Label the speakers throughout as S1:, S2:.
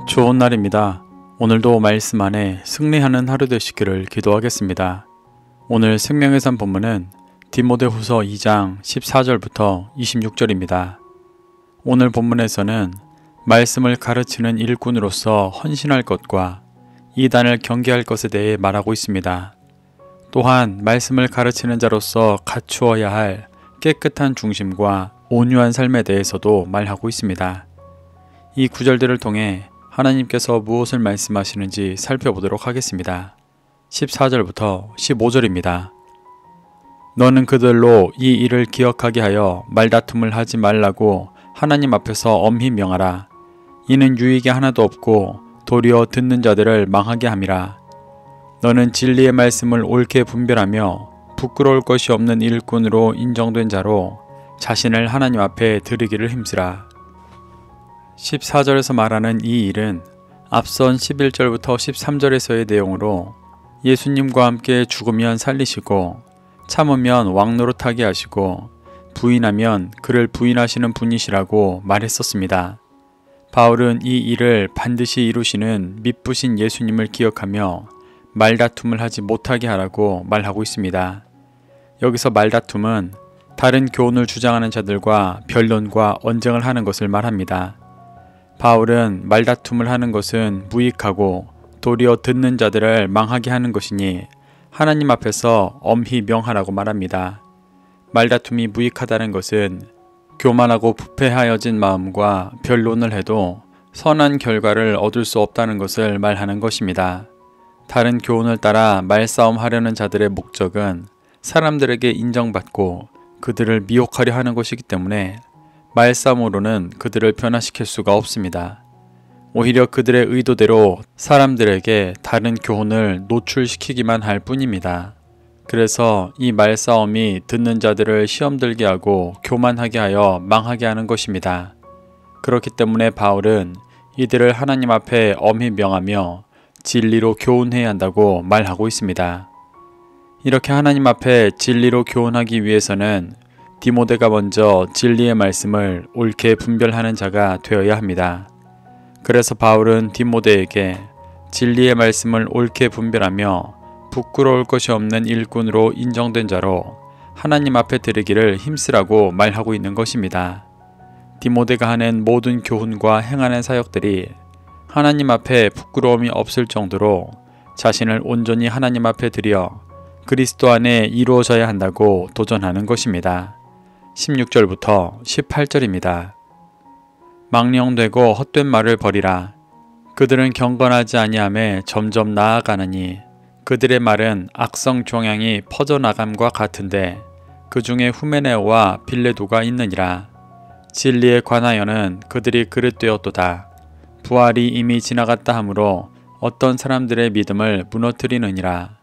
S1: 좋은 날입니다. 오늘도 말씀 안에 승리하는 하루 되시기를 기도하겠습니다. 오늘 생명의 산 본문은 디모데후서 2장 14절부터 26절입니다. 오늘 본문에서는 말씀을 가르치는 일꾼으로서 헌신할 것과 이단을 경계할 것에 대해 말하고 있습니다. 또한 말씀을 가르치는 자로서 갖추어야 할 깨끗한 중심과 온유한 삶에 대해서도 말하고 있습니다. 이 구절들을 통해 하나님께서 무엇을 말씀하시는지 살펴보도록 하겠습니다. 14절부터 15절입니다. 너는 그들로 이 일을 기억하게 하여 말다툼을 하지 말라고 하나님 앞에서 엄히 명하라. 이는 유익이 하나도 없고 도리어 듣는 자들을 망하게 함이라. 너는 진리의 말씀을 옳게 분별하며 부끄러울 것이 없는 일꾼으로 인정된 자로 자신을 하나님 앞에 드리기를 힘쓰라. 14절에서 말하는 이 일은 앞선 11절부터 13절에서의 내용으로 예수님과 함께 죽으면 살리시고 참으면 왕노릇하게 하시고 부인하면 그를 부인하시는 분이시라고 말했었습니다. 바울은 이 일을 반드시 이루시는 미쁘신 예수님을 기억하며 말다툼을 하지 못하게 하라고 말하고 있습니다. 여기서 말다툼은 다른 교훈을 주장하는 자들과 변론과 언쟁을 하는 것을 말합니다. 바울은 말다툼을 하는 것은 무익하고 도리어 듣는 자들을 망하게 하는 것이니 하나님 앞에서 엄히 명하라고 말합니다. 말다툼이 무익하다는 것은 교만하고 부패하여진 마음과 변론을 해도 선한 결과를 얻을 수 없다는 것을 말하는 것입니다. 다른 교훈을 따라 말싸움하려는 자들의 목적은 사람들에게 인정받고 그들을 미혹하려 하는 것이기 때문에 말싸움으로는 그들을 변화시킬 수가 없습니다. 오히려 그들의 의도대로 사람들에게 다른 교훈을 노출시키기만 할 뿐입니다. 그래서 이 말싸움이 듣는 자들을 시험 들게 하고 교만하게 하여 망하게 하는 것입니다. 그렇기 때문에 바울은 이들을 하나님 앞에 엄히 명하며 진리로 교훈해야 한다고 말하고 있습니다. 이렇게 하나님 앞에 진리로 교훈하기 위해서는 디모데가 먼저 진리의 말씀을 옳게 분별하는 자가 되어야 합니다. 그래서 바울은 디모데에게 진리의 말씀을 옳게 분별하며 부끄러울 것이 없는 일꾼으로 인정된 자로 하나님 앞에 드리기를 힘쓰라고 말하고 있는 것입니다. 디모데가 하는 모든 교훈과 행하는 사역들이 하나님 앞에 부끄러움이 없을 정도로 자신을 온전히 하나님 앞에 드려 그리스도 안에 이루어져야 한다고 도전하는 것입니다. 16절부터 18절입니다. 망령되고 헛된 말을 버리라. 그들은 경건하지 아니함에 점점 나아가느니 그들의 말은 악성 종양이 퍼져나감과 같은데 그 중에 후메네오와 빌레도가 있느니라. 진리에 관하여는 그들이 그릇되었도다. 부활이 이미 지나갔다 하므로 어떤 사람들의 믿음을 무너뜨리느니라.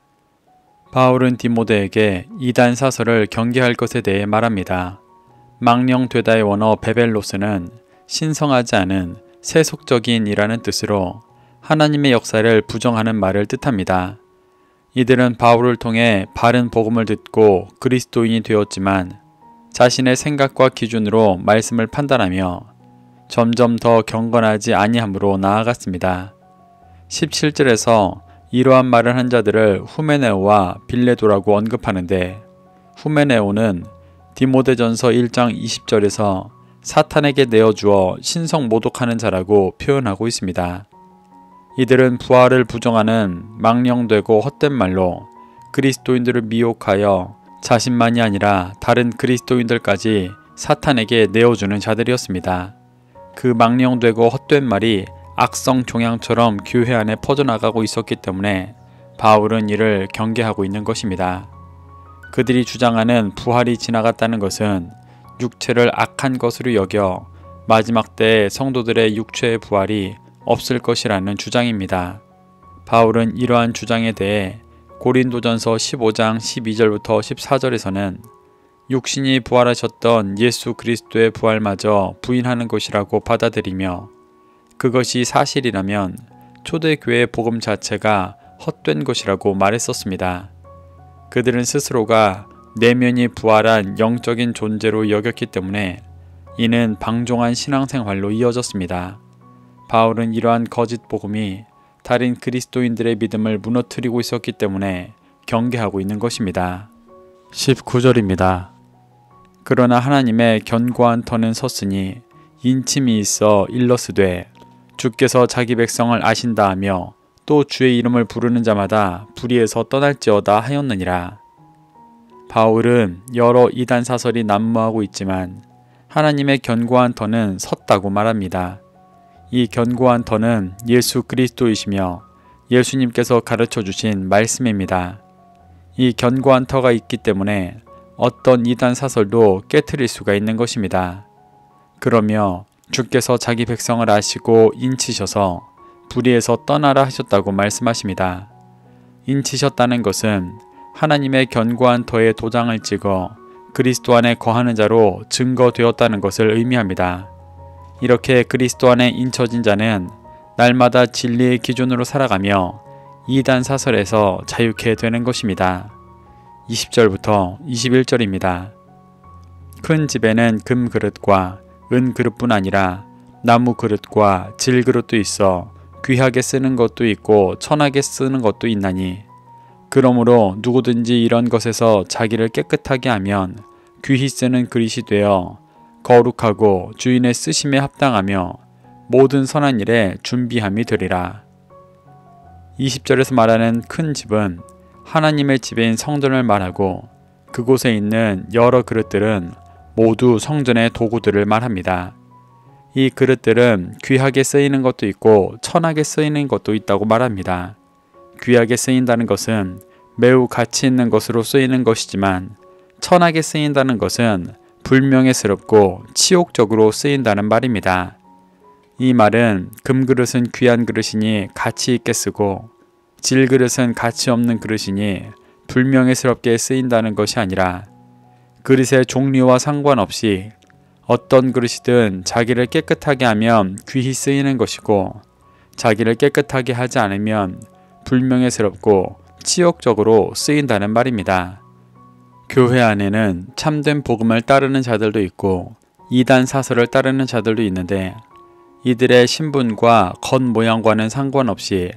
S1: 바울은 디모데에게 이단 사설을 경계할 것에 대해 말합니다. 망령되다의 원어 베벨로스는 신성하지 않은 세속적인이라는 뜻으로 하나님의 역사를 부정하는 말을 뜻합니다. 이들은 바울을 통해 바른 복음을 듣고 그리스도인이 되었지만 자신의 생각과 기준으로 말씀을 판단하며 점점 더 경건하지 아니함으로 나아갔습니다. 17절에서 이러한 말을 한 자들을 후메네오와 빌레도라고 언급하는데 후메네오는 디모데전서 1장 20절에서 사탄에게 내어주어 신성모독하는 자라고 표현하고 있습니다. 이들은 부활을 부정하는 망령되고 헛된 말로 그리스도인들을 미혹하여 자신만이 아니라 다른 그리스도인들까지 사탄에게 내어주는 자들이었습니다. 그 망령되고 헛된 말이 악성 종양처럼 교회 안에 퍼져나가고 있었기 때문에 바울은 이를 경계하고 있는 것입니다. 그들이 주장하는 부활이 지나갔다는 것은 육체를 악한 것으로 여겨 마지막 때에 성도들의 육체의 부활이 없을 것이라는 주장입니다. 바울은 이러한 주장에 대해 고린도전서 15장 12절부터 14절에서는 육신이 부활하셨던 예수 그리스도의 부활마저 부인하는 것이라고 받아들이며 그것이 사실이라면 초대교회의 복음 자체가 헛된 것이라고 말했었습니다. 그들은 스스로가 내면이 부활한 영적인 존재로 여겼기 때문에 이는 방종한 신앙생활로 이어졌습니다. 바울은 이러한 거짓 복음이 다른 그리스도인들의 믿음을 무너뜨리고 있었기 때문에 경계하고 있는 것입니다. 19절입니다. 그러나 하나님의 견고한 터는 섰으니 인침이 있어 일러스되 주께서 자기 백성을 아신다 하며 또 주의 이름을 부르는 자마다 불의에서 떠날지어다 하였느니라. 바울은 여러 이단 사설이 난무하고 있지만 하나님의 견고한 터는 섰다고 말합니다. 이 견고한 터는 예수 그리스도이시며 예수님께서 가르쳐 주신 말씀입니다. 이 견고한 터가 있기 때문에 어떤 이단 사설도 깨트릴 수가 있는 것입니다. 그러며 주께서 자기 백성을 아시고 인치셔서 불의에서 떠나라 하셨다고 말씀하십니다. 인치셨다는 것은 하나님의 견고한 터에 도장을 찍어 그리스도 안에 거하는 자로 증거되었다는 것을 의미합니다. 이렇게 그리스도 안에 인쳐진 자는 날마다 진리의 기준으로 살아가며 이단 사설에서 자유케 되는 것입니다. 20절부터 21절입니다. 큰 집에는 금 그릇과 은 그릇뿐 아니라 나무 그릇과 질 그릇도 있어 귀하게 쓰는 것도 있고 천하게 쓰는 것도 있나니 그러므로 누구든지 이런 것에서 자기를 깨끗하게 하면 귀히 쓰는 그릇이 되어 거룩하고 주인의 쓰심에 합당하며 모든 선한 일에 준비함이 되리라. 20절에서 말하는 큰 집은 하나님의 집인 성전을 말하고 그곳에 있는 여러 그릇들은 모두 성전의 도구들을 말합니다. 이 그릇들은 귀하게 쓰이는 것도 있고 천하게 쓰이는 것도 있다고 말합니다. 귀하게 쓰인다는 것은 매우 가치 있는 것으로 쓰이는 것이지만 천하게 쓰인다는 것은 불명예스럽고 치욕적으로 쓰인다는 말입니다. 이 말은 금그릇은 귀한 그릇이니 가치 있게 쓰고 질그릇은 가치 없는 그릇이니 불명예스럽게 쓰인다는 것이 아니라 그릇의 종류와 상관없이 어떤 그릇이든 자기를 깨끗하게 하면 귀히 쓰이는 것이고 자기를 깨끗하게 하지 않으면 불명예스럽고 치욕적으로 쓰인다는 말입니다. 교회 안에는 참된 복음을 따르는 자들도 있고 이단 사설을 따르는 자들도 있는데 이들의 신분과 겉모양과는 상관없이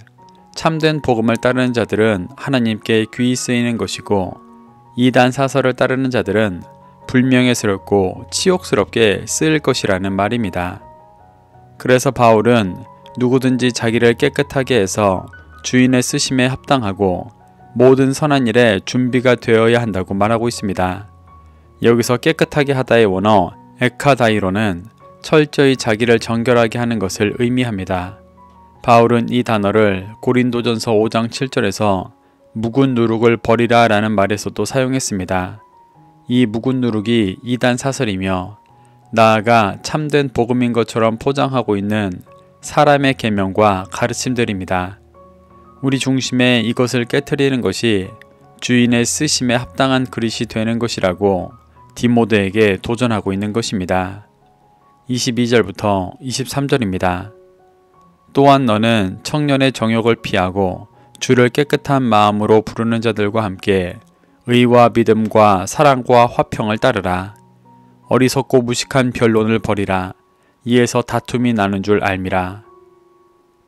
S1: 참된 복음을 따르는 자들은 하나님께 귀히 쓰이는 것이고 이단 사설을 따르는 자들은 불명예스럽고 치욕스럽게 쓰일 것이라는 말입니다. 그래서 바울은 누구든지 자기를 깨끗하게 해서 주인의 쓰심에 합당하고 모든 선한 일에 준비가 되어야 한다고 말하고 있습니다. 여기서 깨끗하게 하다의 원어 에카다이로는 철저히 자기를 정결하게 하는 것을 의미합니다. 바울은 이 단어를 고린도전서 5장 7절에서 묵은 누룩을 버리라 라는 말에서도 사용했습니다. 이 묵은 누룩이 이단 사설이며 나아가 참된 복음인 것처럼 포장하고 있는 사람의 계명과 가르침들입니다. 우리 중심에 이것을 깨트리는 것이 주인의 쓰심에 합당한 그릇이 되는 것이라고 디모데에게 도전하고 있는 것입니다. 22절부터 23절입니다. 또한 너는 청년의 정욕을 피하고 주를 깨끗한 마음으로 부르는 자들과 함께 의와 믿음과 사랑과 화평을 따르라. 어리석고 무식한 변론을 버리라. 이에서 다툼이 나는 줄 알미라.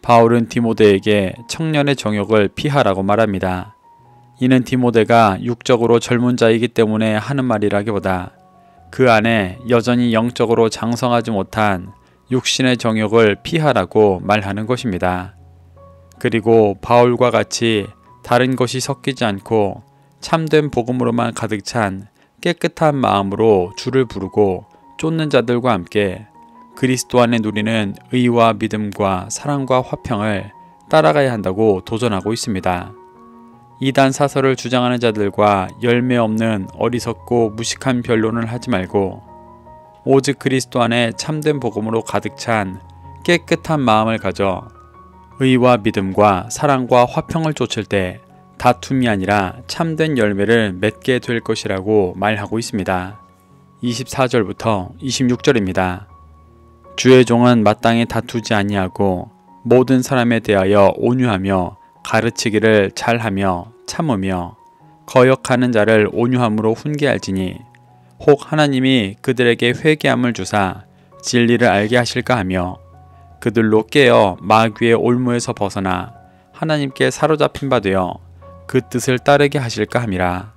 S1: 바울은 디모데에게 청년의 정욕을 피하라고 말합니다. 이는 디모데가 육적으로 젊은 자이기 때문에 하는 말이라기보다 그 안에 여전히 영적으로 장성하지 못한 육신의 정욕을 피하라고 말하는 것입니다. 그리고 바울과 같이 다른 것이 섞이지 않고 참된 복음으로만 가득 찬 깨끗한 마음으로 주를 부르고 쫓는 자들과 함께 그리스도 안에 누리는 의와 믿음과 사랑과 화평을 따라가야 한다고 도전하고 있습니다. 이단 사설을 주장하는 자들과 열매 없는 어리석고 무식한 변론을 하지 말고 오직 그리스도 안에 참된 복음으로 가득 찬 깨끗한 마음을 가져 의와 믿음과 사랑과 화평을 쫓을 때 다툼이 아니라 참된 열매를 맺게 될 것이라고 말하고 있습니다. 24절부터 26절입니다. 주의 종은 마땅히 다투지 아니하고 모든 사람에 대하여 온유하며 가르치기를 잘하며 참으며 거역하는 자를 온유함으로 훈계할지니 혹 하나님이 그들에게 회개함을 주사 진리를 알게 하실까 하며 그들로 깨어 마귀의 올무에서 벗어나 하나님께 사로잡힌 바 되어 그 뜻을 따르게 하실까 함이라.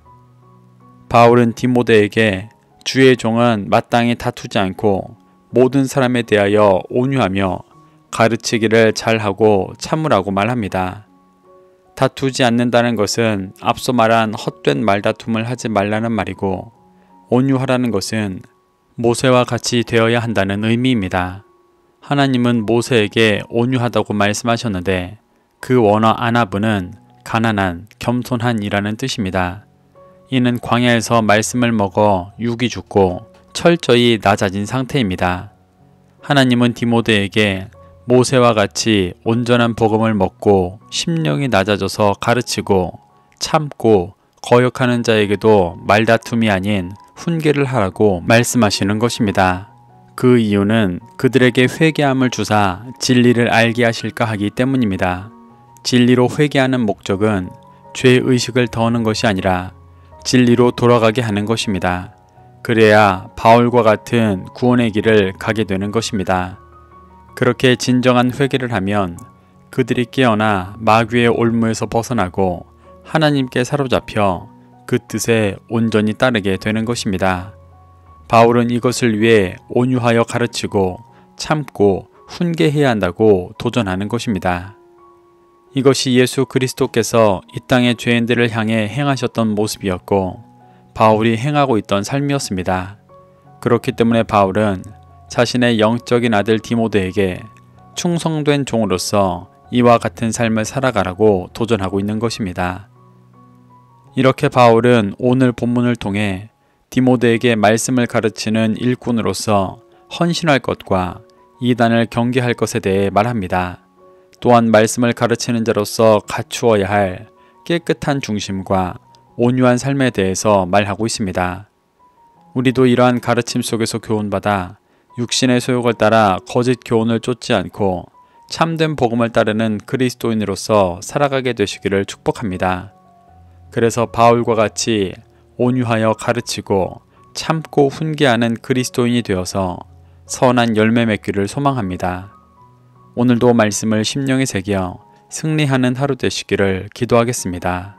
S1: 바울은 디모데에게 주의 종은 마땅히 다투지 않고 모든 사람에 대하여 온유하며 가르치기를 잘하고 참으라고 말합니다. 다투지 않는다는 것은 앞서 말한 헛된 말다툼을 하지 말라는 말이고, 온유하라는 것은 모세와 같이 되어야 한다는 의미입니다. 하나님은 모세에게 온유하다고 말씀하셨는데 그 원어 아나브는 가난한, 겸손한이라는 뜻입니다. 이는 광야에서 말씀을 먹어 육이 죽고 철저히 낮아진 상태입니다. 하나님은 디모데에게 모세와 같이 온전한 복음을 먹고 심령이 낮아져서 가르치고 참고 거역하는 자에게도 말다툼이 아닌 훈계를 하라고 말씀하시는 것입니다. 그 이유는 그들에게 회개함을 주사 진리를 알게 하실까 하기 때문입니다. 진리로 회개하는 목적은 죄의식을 더하는 것이 아니라 진리로 돌아가게 하는 것입니다. 그래야 바울과 같은 구원의 길을 가게 되는 것입니다. 그렇게 진정한 회개를 하면 그들이 깨어나 마귀의 올무에서 벗어나고 하나님께 사로잡혀 그 뜻에 온전히 따르게 되는 것입니다. 바울은 이것을 위해 온유하여 가르치고 참고 훈계해야 한다고 도전하는 것입니다. 이것이 예수 그리스도께서 이 땅의 죄인들을 향해 행하셨던 모습이었고 바울이 행하고 있던 삶이었습니다. 그렇기 때문에 바울은 자신의 영적인 아들 디모데에게 충성된 종으로서 이와 같은 삶을 살아가라고 도전하고 있는 것입니다. 이렇게 바울은 오늘 본문을 통해 디모데에게 말씀을 가르치는 일꾼으로서 헌신할 것과 이단을 경계할 것에 대해 말합니다. 또한 말씀을 가르치는 자로서 갖추어야 할 깨끗한 중심과 온유한 삶에 대해서 말하고 있습니다. 우리도 이러한 가르침 속에서 교훈받아 육신의 소욕을 따라 거짓 교훈을 쫓지 않고 참된 복음을 따르는 그리스도인으로서 살아가게 되시기를 축복합니다. 그래서 바울과 같이 온유하여 가르치고 참고 훈계하는 그리스도인이 되어서 선한 열매 맺기를 소망합니다. 오늘도 말씀을 심령에 새겨 승리하는 하루 되시기를 기도하겠습니다.